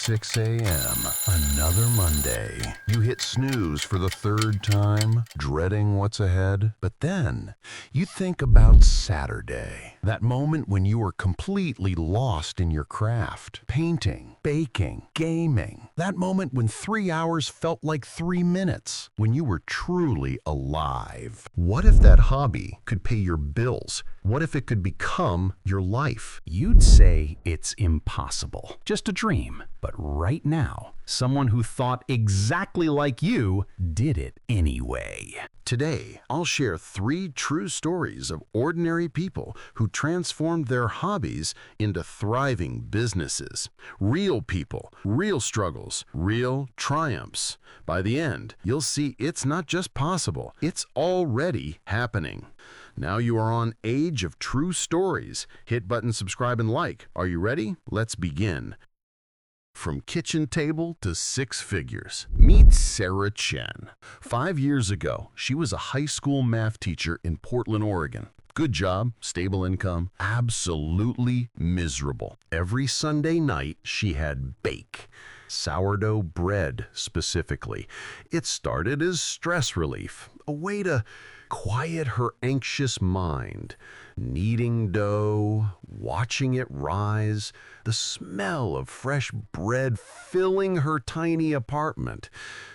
6 a.m. Another Monday. You hit snooze for the third time, dreading what's ahead. But then you think about Saturday. That moment when you were completely lost in your craft. Painting, baking, gaming. That moment when 3 hours felt like 3 minutes. When you were truly alive. What if that hobby could pay your bills? What if it could become your life? You'd say it's impossible, just a dream. But right now, someone who thought exactly like you did it anyway. Today, I'll share 3 true stories of ordinary people who transformed their hobbies into thriving businesses. Real people, real struggles, real triumphs. By the end, you'll see it's not just possible, it's already happening. Now you are on Age of True Stories. Hit button, subscribe, and like. Are you ready? Let's begin. From kitchen table to 6 figures. Meet Sarah Chen. 5 years ago, she was a high school math teacher in Portland, Oregon. Good job, stable income, absolutely miserable. Every Sunday night, she had bake. Sourdough bread, specifically. It started as stress relief, a way to quiet her anxious mind. Kneading dough, watching it rise, the smell of fresh bread filling her tiny apartment.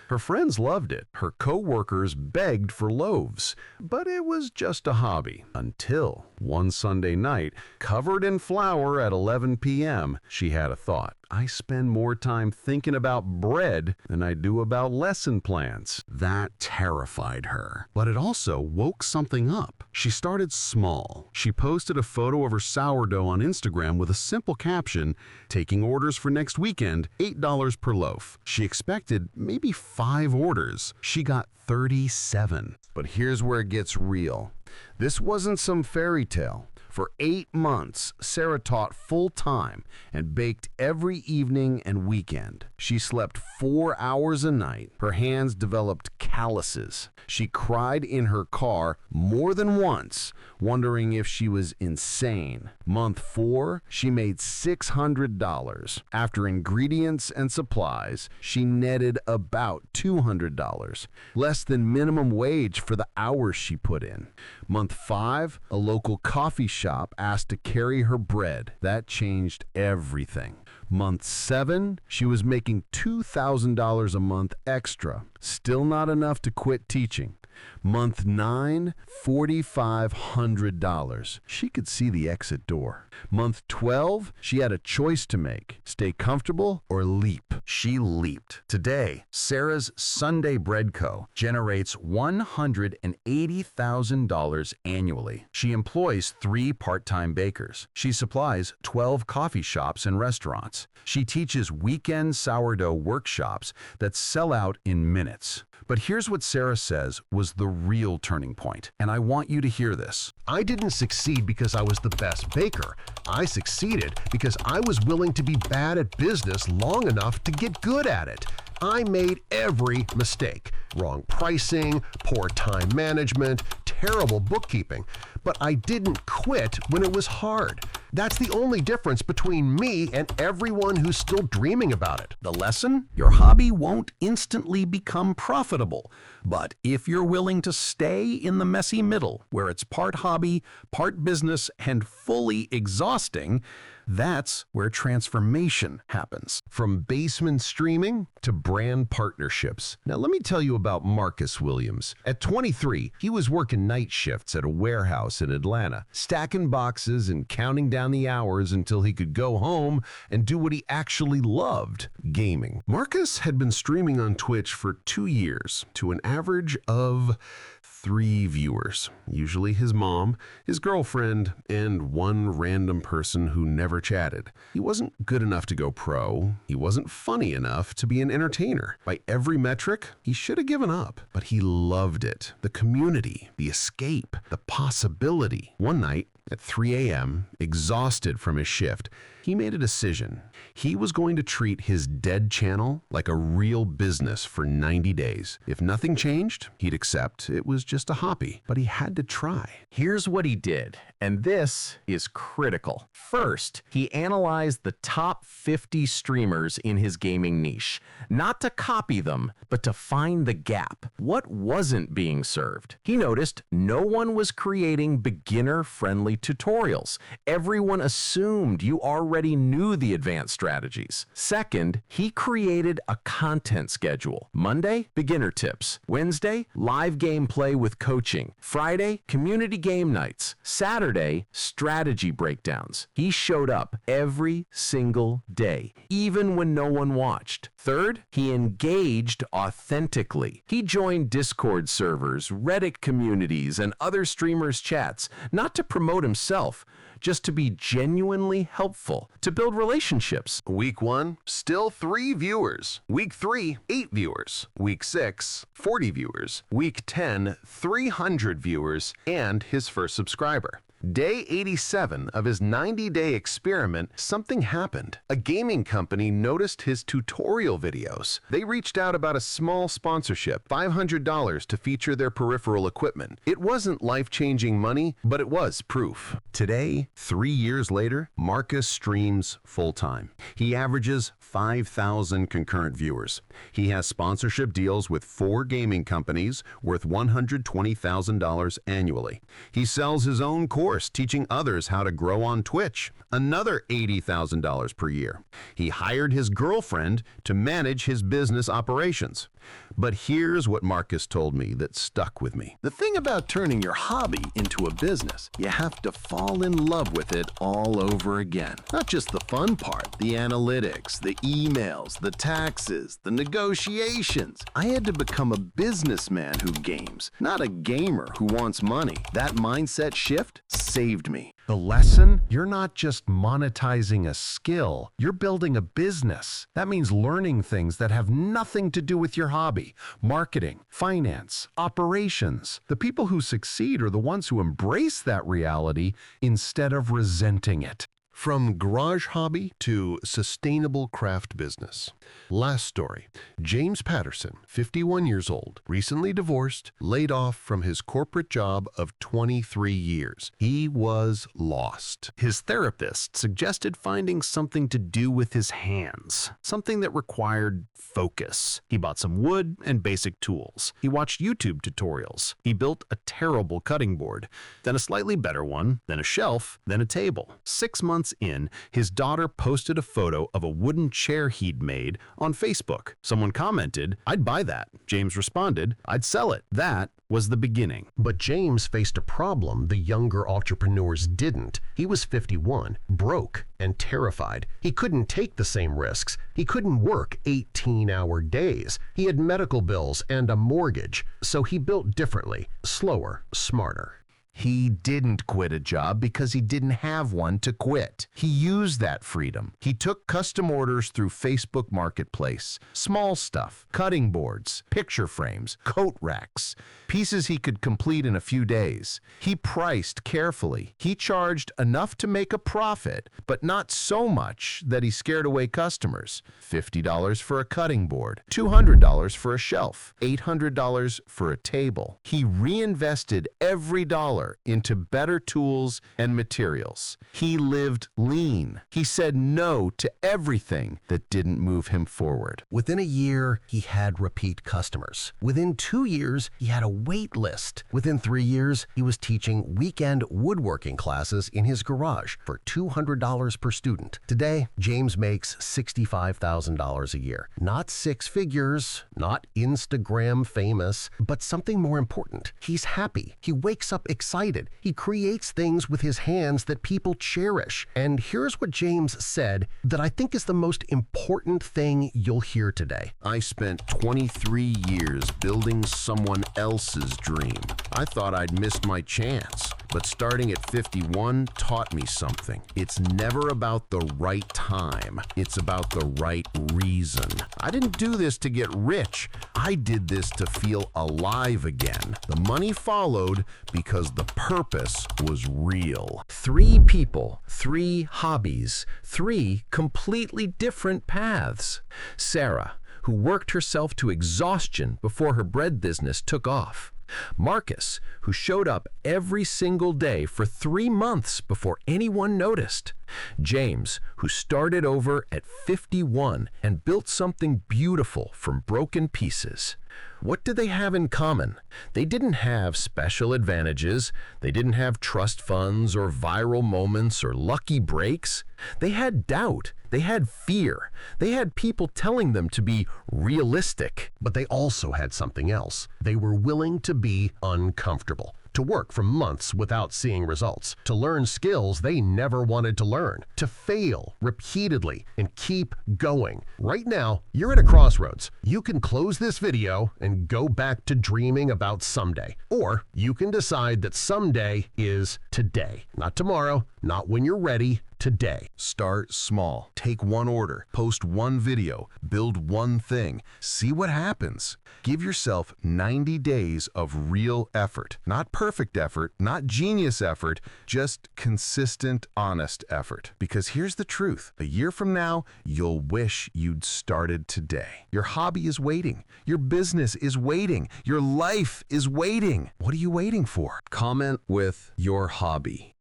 Her friends loved it. Her co-workers begged for loaves. But it was just a hobby until one Sunday night, covered in flour at 11 p.m., she had a thought. I spend more time thinking about bread than I do about lesson plans. That terrified her. But it also woke something up. She started small. She posted a photo of her sourdough on Instagram with a simple caption, "Taking orders for next weekend, $8 per loaf." She expected maybe 5 orders. She got 37. But here's where it gets real. This wasn't some fairy tale. For 8 months, Sarah taught full-time and baked every evening and weekend. She slept 4 hours a night. Her hands developed calluses. She cried in her car more than once, wondering if she was insane. Month 4, she made $600. After ingredients and supplies, she netted about $200, less than minimum wage for the hours she put in. Month 5, a local coffee shop asked to carry her bread. That changed everything. Month 7, she was making $2,000 a month extra. Still not enough to quit teaching. Month 9, $4,500. She could see the exit door. Month 12, she had a choice to make. Stay comfortable or leap. She leaped. Today, Sarah's Sunday Bread Co. generates $180,000 annually. She employs 3 part-time bakers. She supplies 12 coffee shops and restaurants. She teaches weekend sourdough workshops that sell out in minutes. But here's what Sarah says was the real turning point, and I want you to hear this. I didn't succeed because I was the best baker. I succeeded because I was willing to be bad at business long enough to get good at it. I made every mistake. Wrong pricing, poor time management, terrible bookkeeping. But I didn't quit when it was hard. That's the only difference between me and everyone who's still dreaming about it. The lesson? Your hobby won't instantly become profitable. But if you're willing to stay in the messy middle, where it's part hobby, part business, and fully exhausting, that's where transformation happens. From basement streaming to brand partnerships. Now let me tell you about Marcus Williams. At 23, he was working night shifts at a warehouse in Atlanta, stacking boxes and counting down the hours until he could go home and do what he actually loved, gaming. Marcus had been streaming on Twitch for 2 years to an average of 3 viewers, usually his mom, his girlfriend, and one random person who never chatted. He wasn't good enough to go pro. He wasn't funny enough to be an entertainer. By every metric, he should have given up, but he loved it. The community, the escape, the possibility. One night, at 3 a.m., exhausted from his shift, He made a decision. He was going to treat his dead channel like a real business for 90 days. If nothing changed, he'd accept it was just a hobby, but he had to try. Here's what he did, and this is critical. First, he analyzed the top 50 streamers in his gaming niche, not to copy them, but to find the gap. What wasn't being served? He noticed no one was creating beginner-friendly tutorials. Everyone assumed you already knew the advanced strategies. Second, he created a content schedule. Monday, beginner tips. Wednesday, live gameplay with coaching. Friday, community game nights. Saturday, strategy breakdowns. He showed up every single day, even when no one watched. Third, he engaged authentically. He joined Discord servers, Reddit communities, and other streamers' chats, not to promote himself, just to be genuinely helpful, to build relationships. Week 1, still 3 viewers. Week 3, 8 viewers. Week 6, 40 viewers. Week 10, 300 viewers, and his first subscriber. Day 87 of his 90-day experiment, something happened. A gaming company noticed his tutorial videos. They reached out about a small sponsorship, $500 to feature their peripheral equipment. It wasn't life-changing money, but it was proof. Today, 3 years later, Marcus streams full-time. He averages 5,000 concurrent viewers. He has sponsorship deals with 4 gaming companies worth $120,000 annually. He sells his own course teaching others how to grow on Twitch, another $80,000 per year. He hired his girlfriend to manage his business operations. But here's what Marcus told me that stuck with me. The thing about turning your hobby into a business, you have to fall in love with it all over again. Not just the fun part, the analytics, the emails, the taxes, the negotiations. I had to become a businessman who games, not a gamer who wants money. That mindset shift saved me. The lesson? You're not just monetizing a skill, you're building a business. That means learning things that have nothing to do with your hobby. Marketing, finance, operations. The people who succeed are the ones who embrace that reality instead of resenting it. From garage hobby to sustainable craft business. Last story. James Patterson, 51 years old, recently divorced, laid off from his corporate job of 23 years. He was lost. His therapist suggested finding something to do with his hands, something that required focus. He bought some wood and basic tools. He watched YouTube tutorials. He built a terrible cutting board, then a slightly better one, then a shelf, then a table. 6 months in, his daughter posted a photo of a wooden chair he'd made on Facebook. Someone commented, "I'd buy that." James responded, "I'd sell it." That was the beginning. But James faced a problem the younger entrepreneurs didn't. He was 51, broke, and terrified. He couldn't take the same risks. He couldn't work 18-hour days. He had medical bills and a mortgage. So he built differently, slower, smarter. He didn't quit a job because he didn't have one to quit. He used that freedom. He took custom orders through Facebook Marketplace. Small stuff, cutting boards, picture frames, coat racks, pieces he could complete in a few days. He priced carefully. He charged enough to make a profit, but not so much that he scared away customers. $50 for a cutting board, $200 for a shelf, $800 for a table. He reinvested every dollar into better tools and materials. He lived lean. He said no to everything that didn't move him forward. Within a year, he had repeat customers. Within 2 years, he had a wait list. Within 3 years, he was teaching weekend woodworking classes in his garage for $200 per student. Today, James makes $65,000 a year. Not 6 figures, not Instagram famous, but something more important. He's happy. He wakes up excited. He creates things with his hands that people cherish. And here's what James said that I think is the most important thing you'll hear today. I spent 23 years building someone else's dream. I thought I'd missed my chance. But starting at 51 taught me something. It's never about the right time. It's about the right reason. I didn't do this to get rich. I did this to feel alive again. The money followed because the purpose was real. 3 people, 3 hobbies, 3 completely different paths. Sarah, who worked herself to exhaustion before her bread business took off. Marcus, who showed up every single day for 3 months before anyone noticed. James, who started over at 51 and built something beautiful from broken pieces. What did they have in common? They didn't have special advantages. They didn't have trust funds or viral moments or lucky breaks. They had doubt. They had fear. They had people telling them to be realistic. But they also had something else. They were willing to be uncomfortable, to work for months without seeing results, to learn skills they never wanted to learn, to fail repeatedly and keep going. Right now, you're at a crossroads. You can close this video and go back to dreaming about someday. Or you can decide that someday is today. Not tomorrow, not when you're ready, today. Start small. Take one order. Post one video. Build one thing. See what happens. Give yourself 90 days of real effort. Not perfect effort, not genius effort, just consistent, honest effort. Because here's the truth. A year from now, you'll wish you'd started today. Your hobby is waiting. Your business is waiting. Your life is waiting. What are you waiting for? Comment with your hobby.